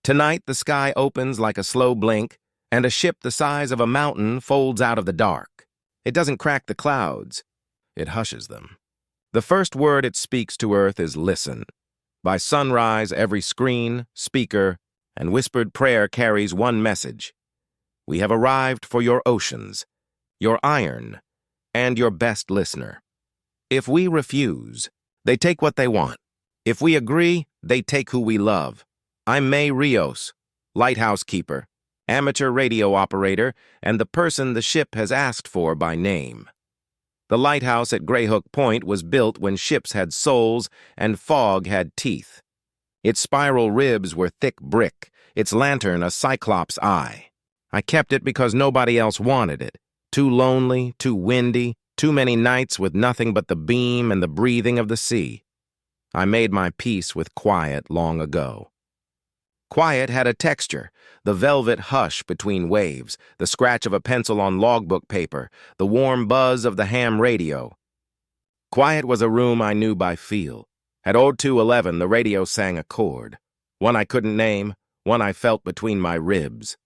Tonight, the sky opens like a slow blink, and a ship the size of a mountain folds out of the dark. It doesn't crack the clouds. It hushes them. The first word it speaks to Earth is listen. By sunrise, every screen, speaker, and whispered prayer carries one message. We have arrived for your oceans, your iron, and your best listener. If we refuse, they take what they want. If we agree, they take who we love. I'm May Rios, lighthouse keeper, amateur radio operator, and the person the ship has asked for by name. The lighthouse at Greyhook Point was built when ships had souls and fog had teeth. Its spiral ribs were thick brick, its lantern a cyclops eye. I kept it because nobody else wanted it. Too lonely, too windy, too many nights with nothing but the beam and the breathing of the sea. I made my peace with quiet long ago. Quiet had a texture, the velvet hush between waves, the scratch of a pencil on logbook paper, the warm buzz of the ham radio. Quiet was a room I knew by feel. At 0211, the radio sang a chord. One I couldn't name, one I felt between my ribs.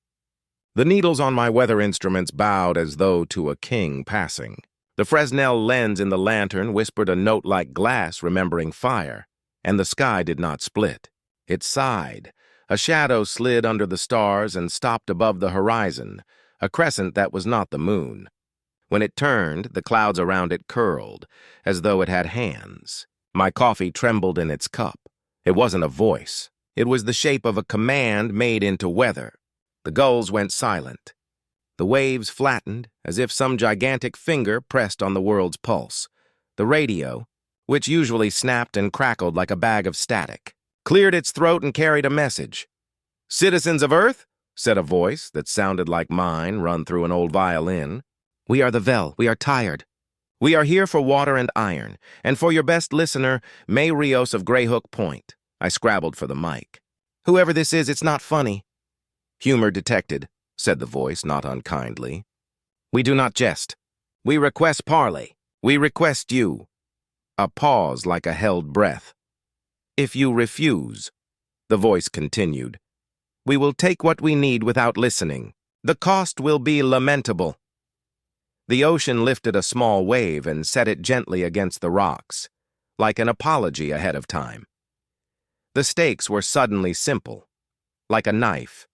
The needles on my weather instruments bowed as though to a king passing. The Fresnel lens in the lantern whispered a note like glass remembering fire, and the sky did not split. It sighed. A shadow slid under the stars and stopped above the horizon, a crescent that was not the moon. When it turned, the clouds around it curled, as though it had hands. My coffee trembled in its cup. It wasn't a voice. It was the shape of a command made into weather. The gulls went silent. The waves flattened, as if some gigantic finger pressed on the world's pulse. The radio, which usually snapped and crackled like a bag of static, cleared its throat and carried a message. "Citizens of Earth," said a voice that sounded like mine run through an old violin. "We are the Vel. We are tired. We are here for water and iron, and for your best listener, May Rios of Greyhook Point." I scrabbled for the mic. "Whoever this is, it's not funny." "Humor detected," said the voice, not unkindly. "We do not jest. We request parley. We request you." A pause like a held breath. "If you refuse," the voice continued, "we will take what we need without listening. The cost will be lamentable." The ocean lifted a small wave and set it gently against the rocks, like an apology ahead of time. The stakes were suddenly simple, like a knife.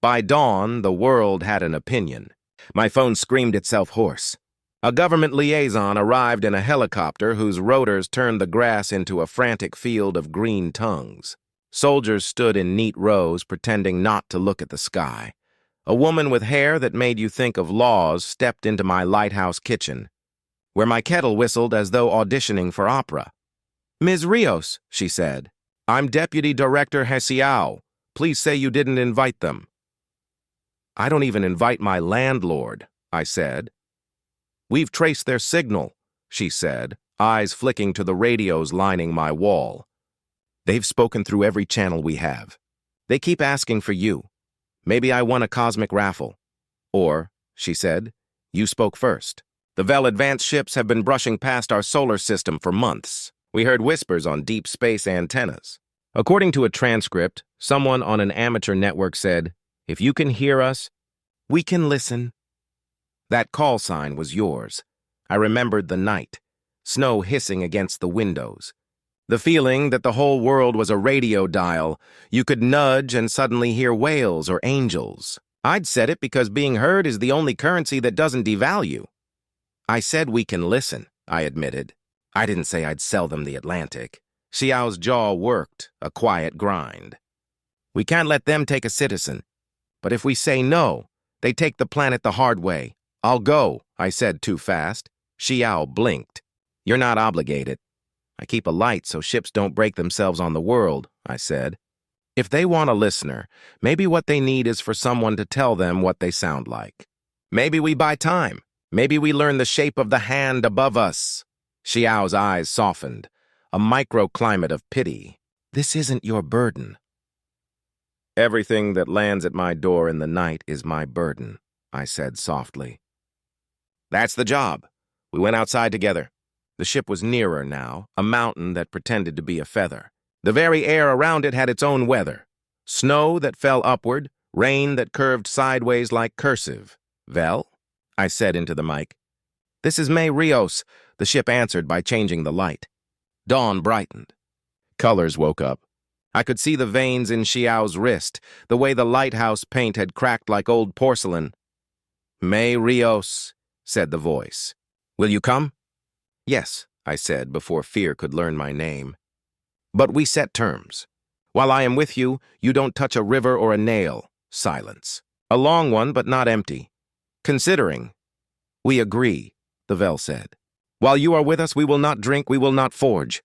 By dawn, the world had an opinion. My phone screamed itself hoarse. A government liaison arrived in a helicopter whose rotors turned the grass into a frantic field of green tongues. Soldiers stood in neat rows, pretending not to look at the sky. A woman with hair that made you think of laws stepped into my lighthouse kitchen, where my kettle whistled as though auditioning for opera. "Ms. Rios," she said, "I'm Deputy Director Hesiao. Please say you didn't invite them." "I don't even invite my landlord," I said. "We've traced their signal," she said, eyes flicking to the radios lining my wall. "They've spoken through every channel we have. They keep asking for you. Maybe I won a cosmic raffle. Or," she said, "you spoke first. The Vel advanced ships have been brushing past our solar system for months. We heard whispers on deep space antennas." According to a transcript, someone on an amateur network said, "If you can hear us, we can listen." That call sign was yours. I remembered the night, snow hissing against the windows. The feeling that the whole world was a radio dial. You could nudge and suddenly hear whales or angels. I'd said it because being heard is the only currency that doesn't devalue. "I said we can listen," I admitted. I didn't say I'd sell them the Atlantic. Xiao's jaw worked, a quiet grind. "We can't let them take a citizen. But if we say no, they take the planet the hard way." "I'll go," I said too fast. Xiao blinked. "You're not obligated." "I keep a light so ships don't break themselves on the world," I said. If they want a listener, maybe what they need is for someone to tell them what they sound like. Maybe we buy time. Maybe we learn the shape of the hand above us. Xiao's eyes softened, a microclimate of pity. "This isn't your burden." "Everything that lands at my door in the night is my burden," I said softly. "That's the job." We went outside together. The ship was nearer now, a mountain that pretended to be a feather. The very air around it had its own weather. Snow that fell upward, rain that curved sideways like cursive. "Vel?" I said into the mic. "This is May Rios," the ship answered by changing the light. Dawn brightened. Colors woke up. I could see the veins in Xiao's wrist, the way the lighthouse paint had cracked like old porcelain. "May Rios," said the voice. "Will you come?" "Yes," I said before fear could learn my name. "But we set terms. While I am with you, you don't touch a river or a nail." Silence. A long one, but not empty. "Considering." "We agree," the Vel said. "While you are with us, we will not drink, we will not forge.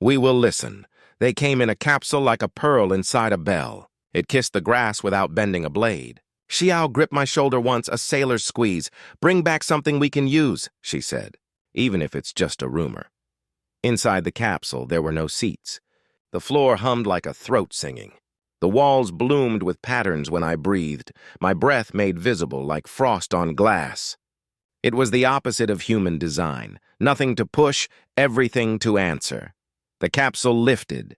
We will listen." They came in a capsule like a pearl inside a bell. It kissed the grass without bending a blade. Xiao gripped my shoulder once, a sailor's squeeze. "Bring back something we can use," she said, "even if it's just a rumor." Inside the capsule, there were no seats. The floor hummed like a throat singing. The walls bloomed with patterns when I breathed, my breath made visible like frost on glass. It was the opposite of human design. Nothing to push, everything to answer. The capsule lifted.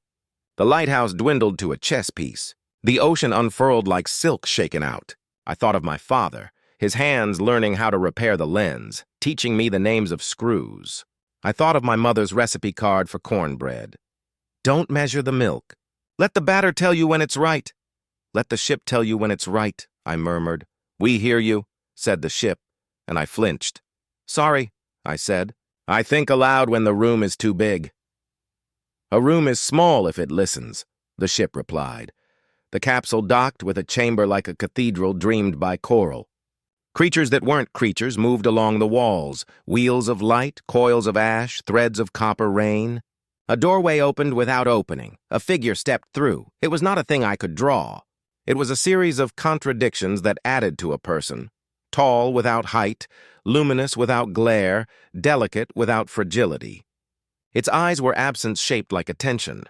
The lighthouse dwindled to a chess piece. The ocean unfurled like silk shaken out. I thought of my father, his hands learning how to repair the lens, teaching me the names of screws. I thought of my mother's recipe card for cornbread. "Don't measure the milk. Let the batter tell you when it's right." "Let the ship tell you when it's right," I murmured. "We hear you," said the ship, and I flinched. "Sorry," I said. "I think aloud when the room is too big." "A room is small if it listens," the ship replied. The capsule docked with a chamber like a cathedral dreamed by coral. Creatures that weren't creatures moved along the walls, wheels of light, coils of ash, threads of copper rain. A doorway opened without opening. A figure stepped through. It was not a thing I could draw. It was a series of contradictions that added to a person. Tall without height, luminous without glare, delicate without fragility. Its eyes were absence-shaped like attention.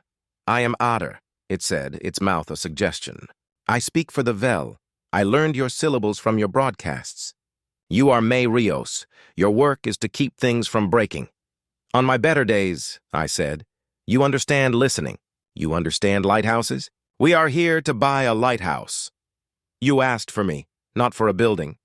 "I am Otter," it said, its mouth a suggestion. "I speak for the Vel. I learned your syllables from your broadcasts. You are May Rios. Your work is to keep things from breaking." "On my better days," I said. "You understand listening. You understand lighthouses? We are here to buy a lighthouse." "You asked for me, not for a building."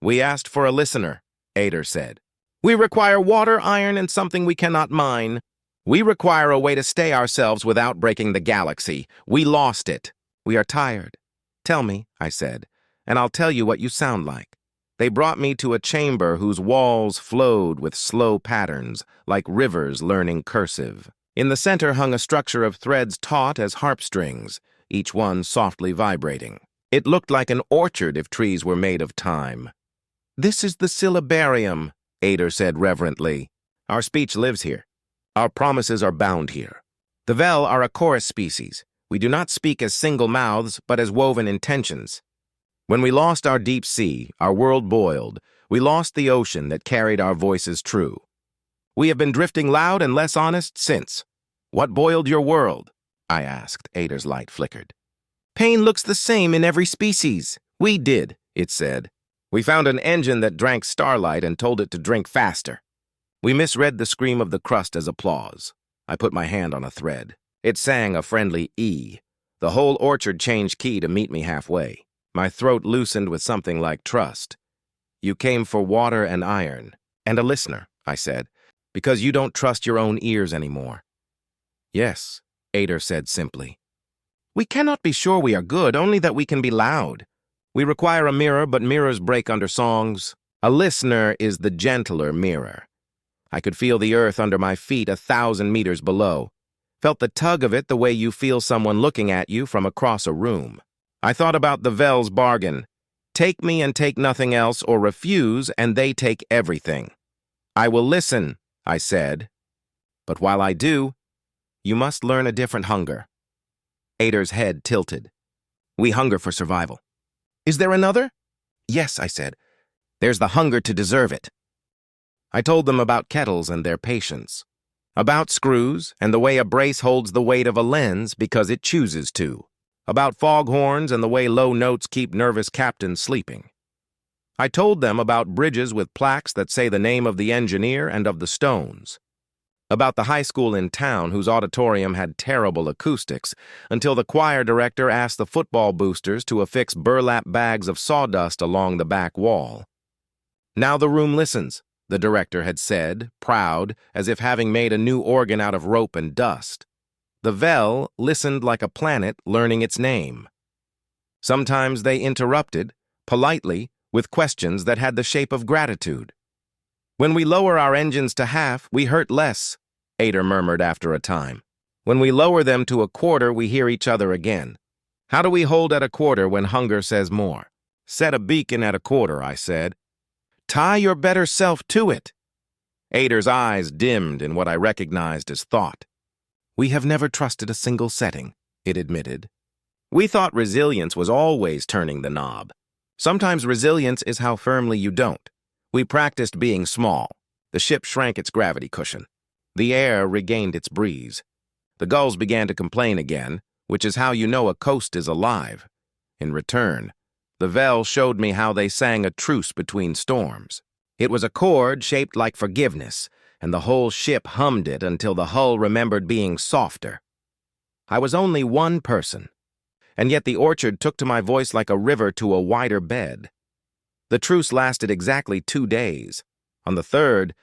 "We asked for a listener," Ader said. "We require water, iron, and something we cannot mine. We require a way to stay ourselves without breaking the galaxy. We lost it. We are tired." "Tell me," I said, "and I'll tell you what you sound like." They brought me to a chamber whose walls flowed with slow patterns, like rivers learning cursive. In the center hung a structure of threads taut as harp strings, each one softly vibrating. It looked like an orchard if trees were made of time. "This is the syllabarium," Ader said reverently. "Our speech lives here. Our promises are bound here. The Vel are a chorus species. We do not speak as single mouths, but as woven intentions. When we lost our deep sea, our world boiled. We lost the ocean that carried our voices true. We have been drifting loud and less honest since." "What boiled your world?" I asked. Ader's light flickered. "Pain looks the same in every species." "We did," it said. "We found an engine that drank starlight and told it to drink faster. We misread the scream of the crust as applause." I put my hand on a thread. It sang a friendly E. The whole orchard changed key to meet me halfway. My throat loosened with something like trust. "You came for water and iron, and a listener," I said, "because you don't trust your own ears anymore." "Yes," Ader said simply. "We cannot be sure we are good, only that we can be loud. We require a mirror, but mirrors break under songs. A listener is the gentler mirror." I could feel the earth under my feet 1,000 meters below. Felt the tug of it the way you feel someone looking at you from across a room. I thought about the Vel's bargain. Take me and take nothing else, or refuse and they take everything. "I will listen," I said. "But while I do, you must learn a different hunger." Ader's head tilted. "We hunger for survival." "Is there another?" "Yes," I said. "There's the hunger to deserve it." I told them about kettles and their patience, about screws and the way a brace holds the weight of a lens because it chooses to, about foghorns and the way low notes keep nervous captains sleeping. I told them about bridges with plaques that say the name of the engineer and of the stones, about the high school in town whose auditorium had terrible acoustics, until the choir director asked the football boosters to affix burlap bags of sawdust along the back wall. "Now the room listens," the director had said, proud, as if having made a new organ out of rope and dust. The Vel listened like a planet learning its name. Sometimes they interrupted, politely, with questions that had the shape of gratitude. "When we lower our engines to half, we hurt less," Ader murmured after a time. "When we lower them to a quarter, we hear each other again. How do we hold at a quarter when hunger says more?" "Set a beacon at a quarter," I said. "Tie your better self to it." Ader's eyes dimmed in what I recognized as thought. "We have never trusted a single setting," it admitted. "We thought resilience was always turning the knob. Sometimes resilience is how firmly you don't. We practiced being small. The ship shrank its gravity cushion. The air regained its breeze. The gulls began to complain again, which is how you know a coast is alive. In return, the Vel showed me how they sang a truce between storms. It was a chord shaped like forgiveness, and the whole ship hummed it until the hull remembered being softer. I was only one person, and yet the orchard took to my voice like a river to a wider bed. The truce lasted exactly 2 days. On the third,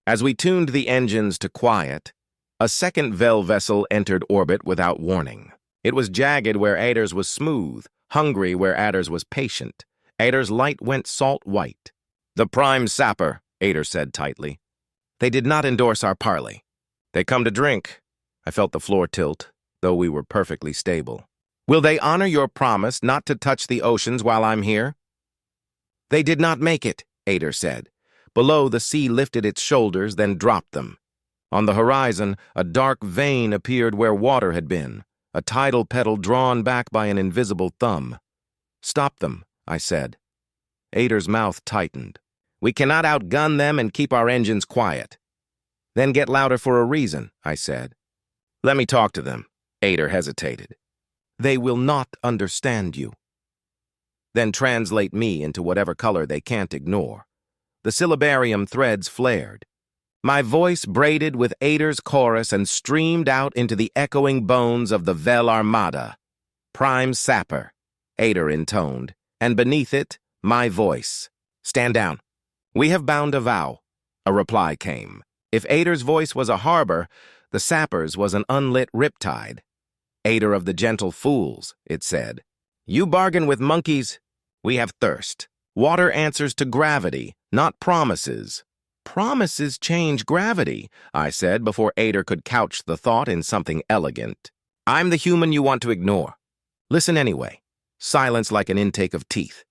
as we tuned the engines to quiet, a second Vel vessel entered orbit without warning. It was jagged where Ader's was smooth, hungry where Ader's was patient. Ader's light went salt white. "The prime sapper," Ader said tightly. "They did not endorse our parley. They come to drink." I felt the floor tilt, though we were perfectly stable. "Will they honor your promise not to touch the oceans while I'm here?" "They did not make it," Ader said. Below, the sea lifted its shoulders, then dropped them. On the horizon, a dark vein appeared where water had been, a tidal pedal drawn back by an invisible thumb. "Stop them," I said. Ader's mouth tightened. "We cannot outgun them and keep our engines quiet." "Then get louder for a reason," I said. "Let me talk to them." Ader hesitated. "They will not understand you." "Then translate me into whatever color they can't ignore." The syllabarium threads flared. My voice braided with Ader's chorus and streamed out into the echoing bones of the Vel Armada. "Prime sapper," Ader intoned, and beneath it, my voice. "Stand down. We have bound a vow." A reply came. If Ader's voice was a harbor, the sapper's was an unlit riptide. "Ader of the gentle fools," it said. "You bargain with monkeys. We have thirst. Water answers to gravity, not promises." "Promises change gravity," I said before Ader could couch the thought in something elegant. "I'm the human you want to ignore. Listen anyway." Silence like an intake of teeth.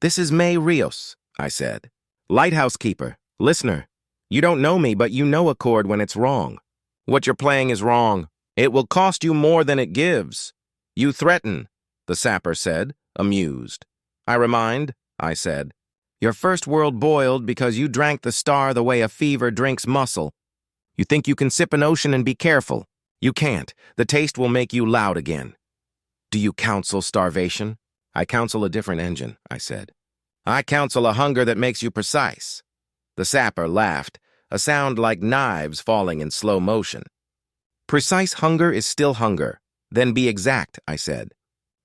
"This is May Rios," I said. "Lighthouse keeper, listener. You don't know me, but you know a chord when it's wrong. What you're playing is wrong. It will cost you more than it gives." "You threaten," the sapper said, amused. "I remind," I said. "Your first world boiled because you drank the star the way a fever drinks mussel. You think you can sip an ocean and be careful. You can't. The taste will make you loud again." "Do you counsel starvation?" "I counsel a different engine," I said. "I counsel a hunger that makes you precise." The sapper laughed, a sound like knives falling in slow motion. "Precise hunger is still hunger. Then be exact," I said.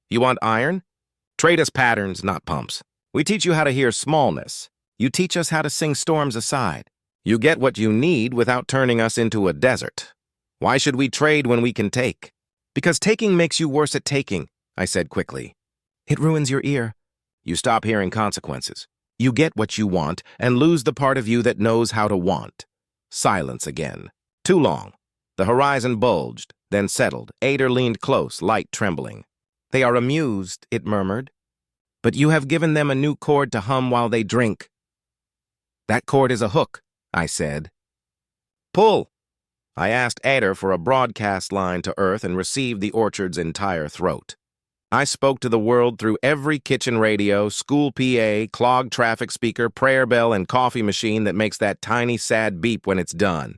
"You want iron? Trade us patterns, not pumps. We teach you how to hear smallness. You teach us how to sing storms aside. You get what you need without turning us into a desert. Why should we trade when we can take?" "Because taking makes you worse at taking," I said quickly. "It ruins your ear. You stop hearing consequences. You get what you want and lose the part of you that knows how to want." Silence again. Too long. The horizon bulged, then settled. Ader leaned close, light trembling. "They are amused," it murmured. "But you have given them a new chord to hum while they drink." "That chord is a hook," I said. "Pull." I asked Ader for a broadcast line to Earth and received the orchard's entire throat. I spoke to the world through every kitchen radio, school PA, clogged traffic speaker, prayer bell, and coffee machine that makes that tiny sad beep when it's done.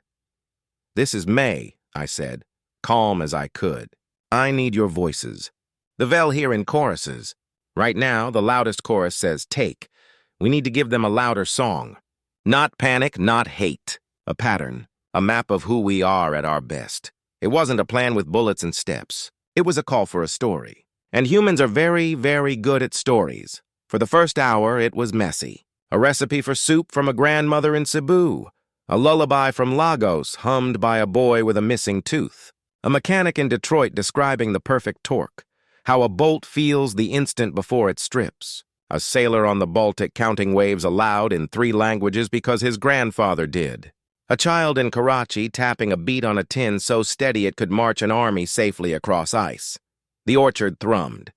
"This is May," I said, calm as I could. "I need your voices. The Vel hear in choruses. Right now, the loudest chorus says take. We need to give them a louder song. Not panic, not hate. A pattern. a map of who we are at our best. It wasn't a plan with bullets and steps. It was a call for a story. And humans are very, very good at stories. For the first hour, it was messy. A recipe for soup from a grandmother in Cebu. A lullaby from Lagos hummed by a boy with a missing tooth. A mechanic in Detroit describing the perfect torque. How a bolt feels the instant before it strips. A sailor on the Baltic counting waves aloud in 3 languages because his grandfather did. A child in Karachi tapping a beat on a tin so steady it could march an army safely across ice. The orchard thrummed.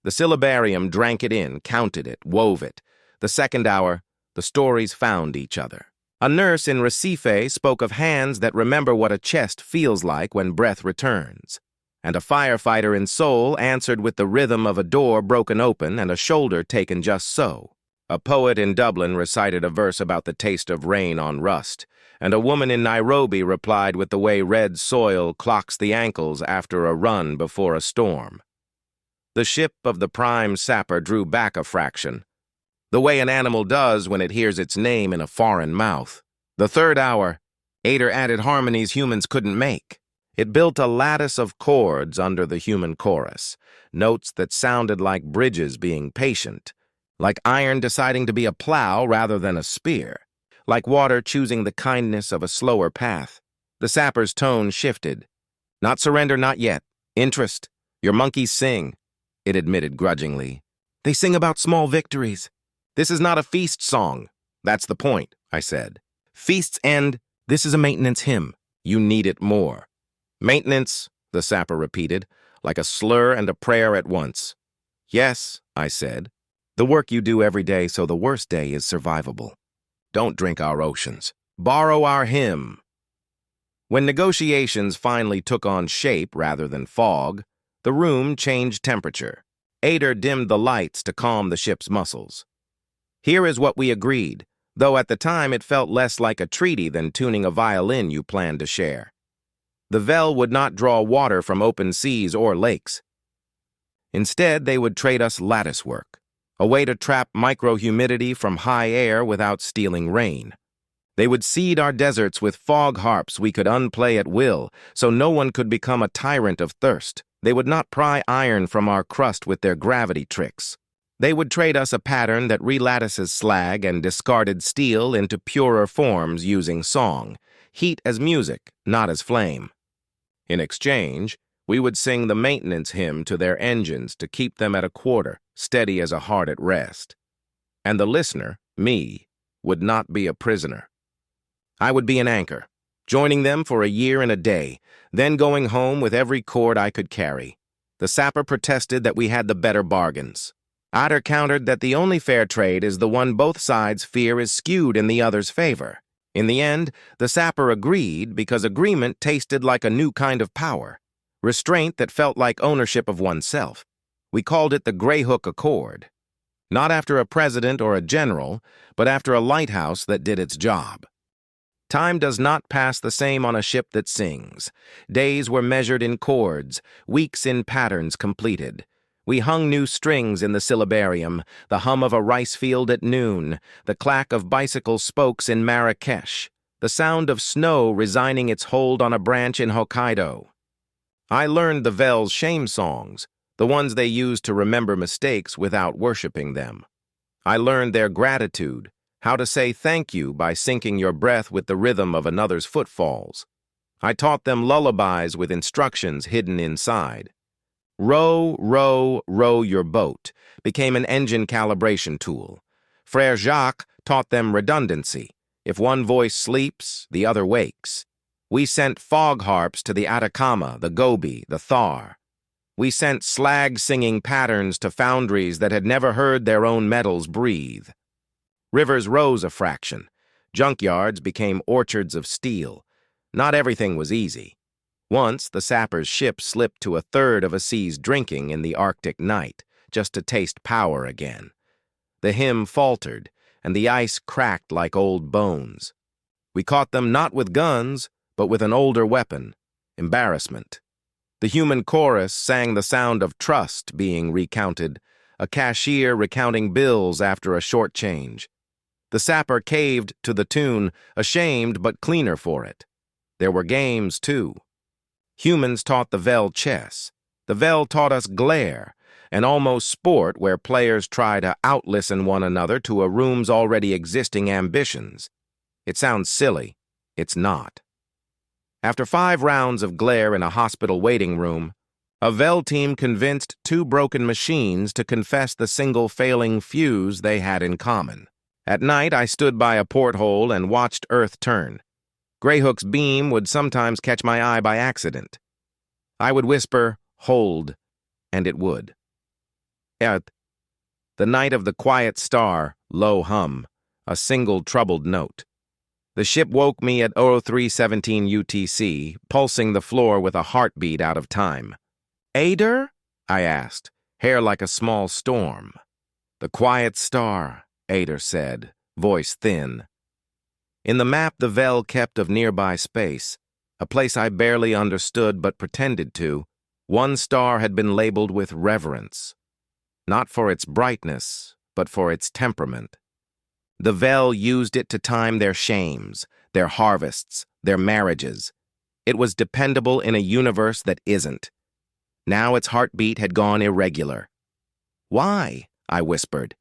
The syllabarium drank it in, counted it, wove it. The second hour, the stories found each other. A nurse in Recife spoke of hands that remember what a chest feels like when breath returns. And a firefighter in Seoul answered with the rhythm of a door broken open and a shoulder taken just so. A poet in Dublin recited a verse about the taste of rain on rust, and a woman in Nairobi replied with the way red soil clocks the ankles after a run before a storm. The ship of the prime sapper drew back a fraction, the way an animal does when it hears its name in a foreign mouth. The third hour, Ader added harmonies humans couldn't make. It built a lattice of chords under the human chorus, notes that sounded like bridges being patient, like iron deciding to be a plow rather than a spear, like water choosing the kindness of a slower path. The sapper's tone shifted. Not surrender, not yet. Interest. Your monkeys sing, it admitted grudgingly. They sing about small victories. This is not a feast song. That's the point, I said. Feasts end. This is a maintenance hymn. You need it more. Maintenance, the sapper repeated, like a slur and a prayer at once. Yes, I said. The work you do every day so the worst day is survivable. Don't drink our oceans. Borrow our hymn. When negotiations finally took on shape rather than fog, the room changed temperature. Ader dimmed the lights to calm the ship's muscles. Here is what we agreed, though at the time it felt less like a treaty than tuning a violin you planned to share. The Vel would not draw water from open seas or lakes. Instead, they would trade us lattice work, a way to trap microhumidity from high air without stealing rain. They would seed our deserts with fog harps we could unplay at will, so no one could become a tyrant of thirst. They would not pry iron from our crust with their gravity tricks. They would trade us a pattern that relattices slag and discarded steel into purer forms using song, heat as music, not as flame. In exchange, we would sing the maintenance hymn to their engines to keep them at a quarter, steady as a heart at rest. And the listener, me, would not be a prisoner. I would be an anchor, joining them for a year and a day, then going home with every cord I could carry. The sapper protested that we had the better bargains. Ader countered that the only fair trade is the one both sides fear is skewed in the other's favor. In the end, the sapper agreed because agreement tasted like a new kind of power, restraint that felt like ownership of oneself. We called it the Grey Hook Accord. Not after a president or a general, but after a lighthouse that did its job. Time does not pass the same on a ship that sings. Days were measured in chords, weeks in patterns completed. We hung new strings in the syllabarium, the hum of a rice field at noon, the clack of bicycle spokes in Marrakesh, the sound of snow resigning its hold on a branch in Hokkaido. I learned the Vel's shame songs, the ones they used to remember mistakes without worshiping them. I learned their gratitude, how to say thank you by syncing your breath with the rhythm of another's footfalls. I taught them lullabies with instructions hidden inside. Row, row, row your boat became an engine calibration tool. Frère Jacques taught them redundancy. If one voice sleeps, the other wakes. We sent fog harps to the Atacama, the Gobi, the Thar. We sent slag-singing patterns to foundries that had never heard their own metals breathe. Rivers rose a fraction. Junkyards became orchards of steel. Not everything was easy. Once, the sapper's ship slipped to a third of a sea's drinking in the Arctic night, just to taste power again. The hymn faltered, and the ice cracked like old bones. We caught them not with guns, but with an older weapon, embarrassment. The human chorus sang the sound of trust being recounted, a cashier recounting bills after a short change. The sapper caved to the tune, ashamed but cleaner for it. There were games, too. Humans taught the Vel chess. The Vel taught us glare, an almost sport where players try to outlisten one another to a room's already existing ambitions. It sounds silly. It's not. After 5 rounds of glare in a hospital waiting room, a Vel team convinced 2 broken machines to confess the single failing fuse they had in common. At night, I stood by a porthole and watched Earth turn. Greyhook's beam would sometimes catch my eye by accident. I would whisper, "Hold," and it would. Earth. The night of the quiet star, low hum, a single troubled note. The ship woke me at 0317 UTC, pulsing the floor with a heartbeat out of time. "Ader?" I asked, hair like a small storm. "The quiet star," Ader said, voice thin. In the map the Vel kept of nearby space, a place I barely understood but pretended to, one star had been labeled with reverence. Not for its brightness, but for its temperament. The Vel used it to time their shames, their harvests, their marriages. It was dependable in a universe that isn't. Now its heartbeat had gone irregular. "Why?" I whispered.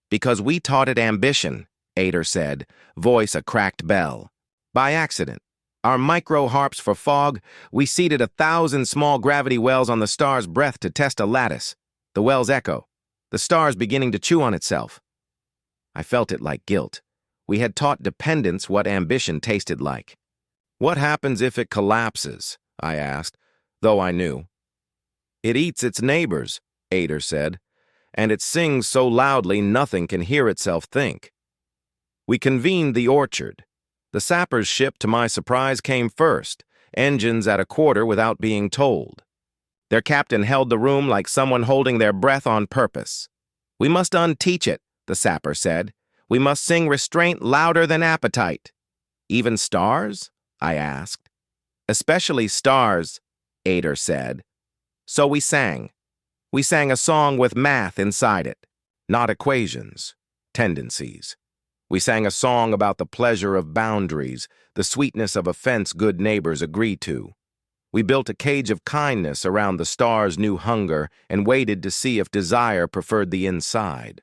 "Because we taught it ambition," Ader said, voice a cracked bell. "By accident. Our micro-harps for fog, we seeded 1,000 small gravity wells on the star's breath to test a lattice. The wells echo. The star's beginning to chew on itself." I felt it like guilt. We had taught dependence what ambition tasted like. "What happens if it collapses?" I asked, though I knew. "It eats its neighbors," Ader said, "and it sings so loudly nothing can hear itself think." We convened the orchard. The sapper's ship, to my surprise, came first, engines at a quarter without being told. Their captain held the room like someone holding their breath on purpose. "We must unteach it," the sapper said. "We must sing restraint louder than appetite." "Even stars?" I asked. "Especially stars," Ader said. So we sang. We sang a song with math inside it, not equations, tendencies. We sang a song about the pleasure of boundaries, the sweetness of a fence good neighbors agree to. We built a cage of kindness around the star's new hunger and waited to see if desire preferred the inside.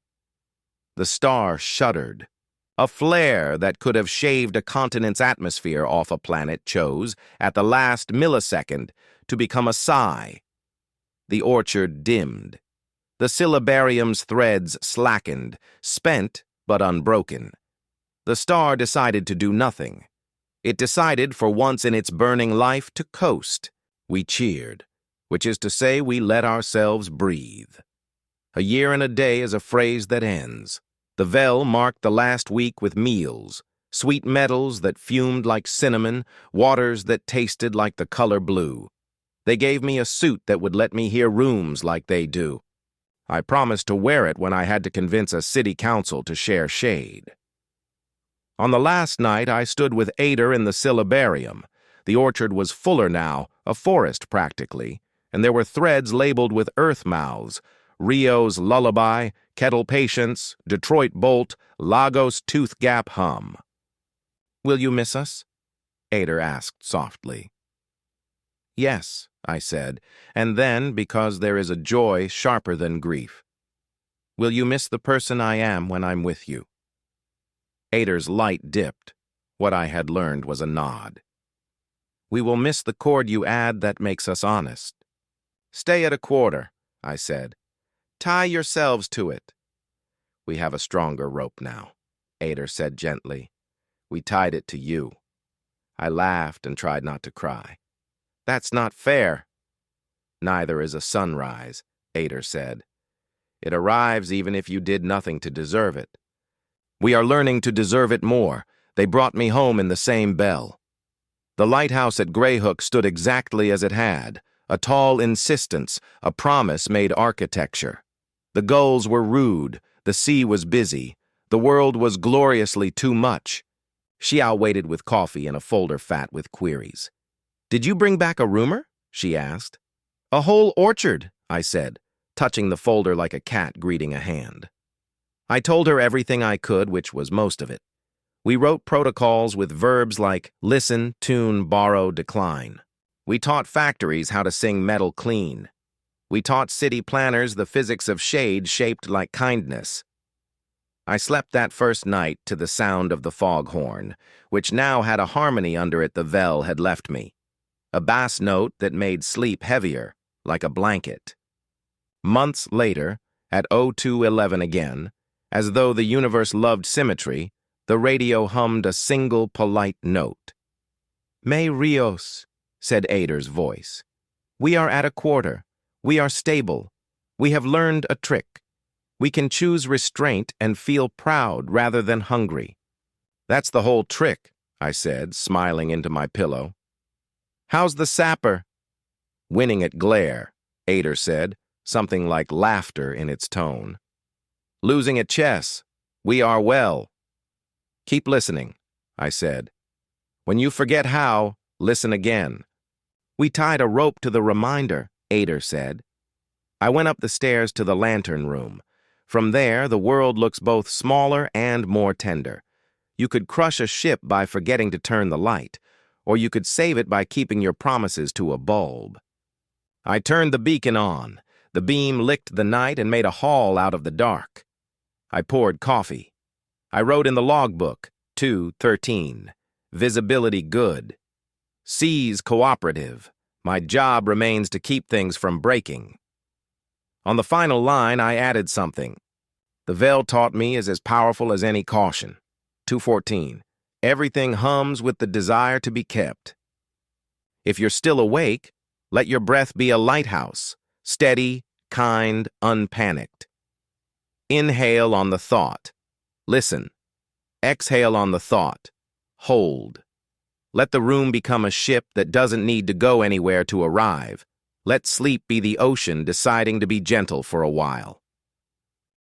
The star shuddered. A flare that could have shaved a continent's atmosphere off a planet chose, at the last millisecond, to become a sigh. The orchard dimmed. The syllabarium's threads slackened, spent but unbroken. The star decided to do nothing. It decided, for once in its burning life, to coast. We cheered, which is to say we let ourselves breathe. A year and a day is a phrase that ends. The Vel marked the last week with meals, sweet metals that fumed like cinnamon, waters that tasted like the color blue. They gave me a suit that would let me hear rooms like they do. I promised to wear it when I had to convince a city council to share shade. On the last night, I stood with Ader in the syllabarium. The orchard was fuller now, a forest practically, and there were threads labeled with earth mouths: Rio's Lullaby, Kettle Patience, Detroit Bolt, Lagos Tooth Gap Hum. "Will you miss us?" Ader asked softly. "Yes," I said, and then, because there is a joy sharper than grief, "Will you miss the person I am when I'm with you?" Ader's light dipped. What I had learned was a nod. "We will miss the chord you add that makes us honest." "Stay at a quarter," I said. "Tie yourselves to it." "We have a stronger rope now," Ader said gently. "We tied it to you." I laughed and tried not to cry. "That's not fair." "Neither is a sunrise," Ader said. "It arrives even if you did nothing to deserve it." "We are learning to deserve it more. They brought me home in the same bell." The lighthouse at Greyhook stood exactly as it had, a tall insistence, a promise made architecture. The gulls were rude, the sea was busy, the world was gloriously too much. Xiao waited with coffee and a folder fat with queries. "Did you bring back a rumor?" she asked. "A whole orchard," I said, touching the folder like a cat greeting a hand. I told her everything I could, which was most of it. We wrote protocols with verbs like listen, tune, borrow, decline. We taught factories how to sing metal clean. We taught city planners the physics of shade shaped like kindness. I slept that first night to the sound of the foghorn, which now had a harmony under it the Vel had left me, a bass note that made sleep heavier, like a blanket. Months later, at 02:11 again, as though the universe loved symmetry, the radio hummed a single polite note. "Me Rios," said Ader's voice. "We are at a quarter. We are stable. We have learned a trick. We can choose restraint and feel proud rather than hungry." "That's the whole trick," I said, smiling into my pillow. "How's the sapper?" "Winning at glare," Ader said, something like laughter in its tone. "Losing at chess. We are well." "Keep listening," I said. "When you forget how, listen again." "We tied a rope to the reminder," Ader said. I went up the stairs to the lantern room. From there, the world looks both smaller and more tender. You could crush a ship by forgetting to turn the light, or you could save it by keeping your promises to a bulb. I turned the beacon on. The beam licked the night and made a haul out of the dark. I poured coffee. I wrote in the logbook, 2:13, visibility good. Seas cooperative. My job remains to keep things from breaking. On the final line, I added something. The Vel taught me is as powerful as any caution. 2:14, everything hums with the desire to be kept. If you're still awake, let your breath be a lighthouse, steady, kind, unpanicked. Inhale on the thought. Listen. Exhale on the thought. Hold. Let the room become a ship that doesn't need to go anywhere to arrive. Let sleep be the ocean deciding to be gentle for a while.